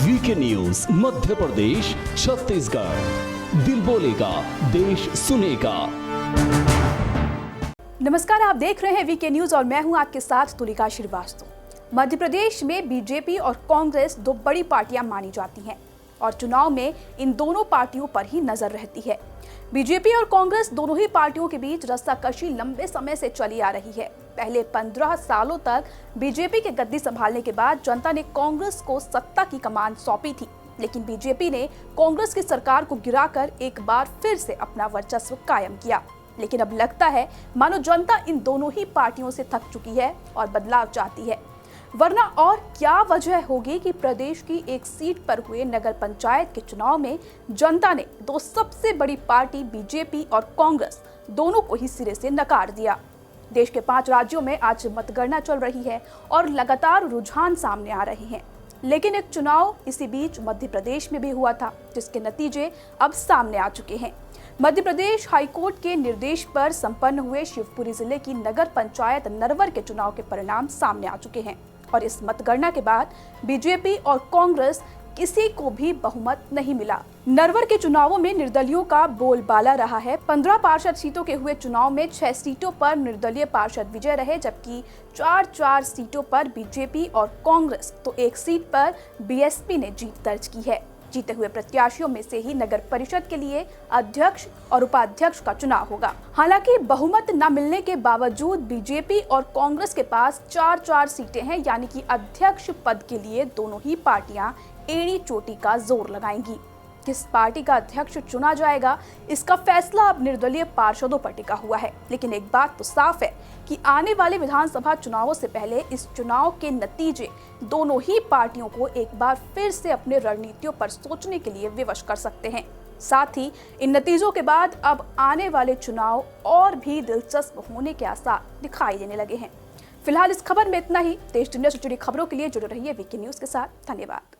VK news Madhya Pradesh Chhattisgarh, दिल बोलेगा देश सुनेगा। नमस्कार, आप देख रहे हैं वीके न्यूज और मैं हूं आपके साथ तुलिका श्रीवास्तव। मध्य प्रदेश में बीजेपी और कांग्रेस दो बड़ी पार्टियां मानी जाती हैं और चुनाव में इन दोनों पार्टियों पर ही नजर रहती है। बीजेपी और कांग्रेस दोनों ही पार्टियों के बीच रस्साकशी लंबे समय से चली आ रही है। पहले 15 सालों तक बीजेपी के गद्दी संभालने के बाद जनता ने कांग्रेस को सत्ता की कमान सौंपी थी, लेकिन बीजेपी ने कांग्रेस की सरकार को गिराकर एक बार फिर से अपना वर्चस्व कायम किया। लेकिन अब लगता है मानो जनता इन दोनों ही पार्टियों से थक चुकी है और बदलाव चाहती है। वरना और क्या वजह होगी कि प्रदेश की एक सीट पर हुए नगर पंचायत के चुनाव में जनता ने दो सबसे बड़ी पार्टी बीजेपी और कांग्रेस दोनों को ही सिरे से नकार दिया। देश के 5 राज्यों में आज मतगणना चल रही है और लगातार रुझान सामने आ रहे हैं, लेकिन एक चुनाव इसी बीच मध्य प्रदेश में भी हुआ था, जिसके नतीजे अब सामने आ चुके हैं। मध्य प्रदेश हाईकोर्ट के निर्देश पर संपन्न हुए शिवपुरी जिले की नगर पंचायत नरवर के चुनाव के परिणाम सामने आ चुके हैं और इस मतगणना के बाद बीजेपी और कांग्रेस किसी को भी बहुमत नहीं मिला। नरवर के चुनावों में निर्दलियों का बोलबाला रहा है। 15 पार्षद सीटों के हुए चुनाव में 6 सीटों पर निर्दलीय पार्षद विजय रहे, जबकि 4 सीटों पर बीजेपी और कांग्रेस तो एक सीट पर बीएसपी ने जीत दर्ज की है। जीते हुए प्रत्याशियों में से ही नगर परिषद के लिए अध्यक्ष और उपाध्यक्ष का चुनाव होगा। हालांकि बहुमत न मिलने के बावजूद बीजेपी और कांग्रेस के पास 4 सीटें हैं, यानी कि अध्यक्ष पद के लिए दोनों ही पार्टियां एड़ी चोटी का जोर लगाएंगी। किस पार्टी का अध्यक्ष चुना जाएगा, इसका फैसला अब निर्दलीय पार्षदों पर टिका हुआ है। लेकिन एक बात तो साफ है कि आने वाले विधानसभा चुनावों से पहले इस चुनाव के नतीजे दोनों ही पार्टियों को एक बार फिर से अपने रणनीतियों पर सोचने के लिए विवश कर सकते हैं। साथ ही इन नतीजों के बाद अब आने वाले चुनाव और भी दिलचस्प होने के आसार दिखाई देने लगे हैं। फिलहाल इस खबर में इतना ही। देश दुनिया से जुड़ी खबरों के लिए जुड़े रहिए वीके न्यूज के साथ। धन्यवाद।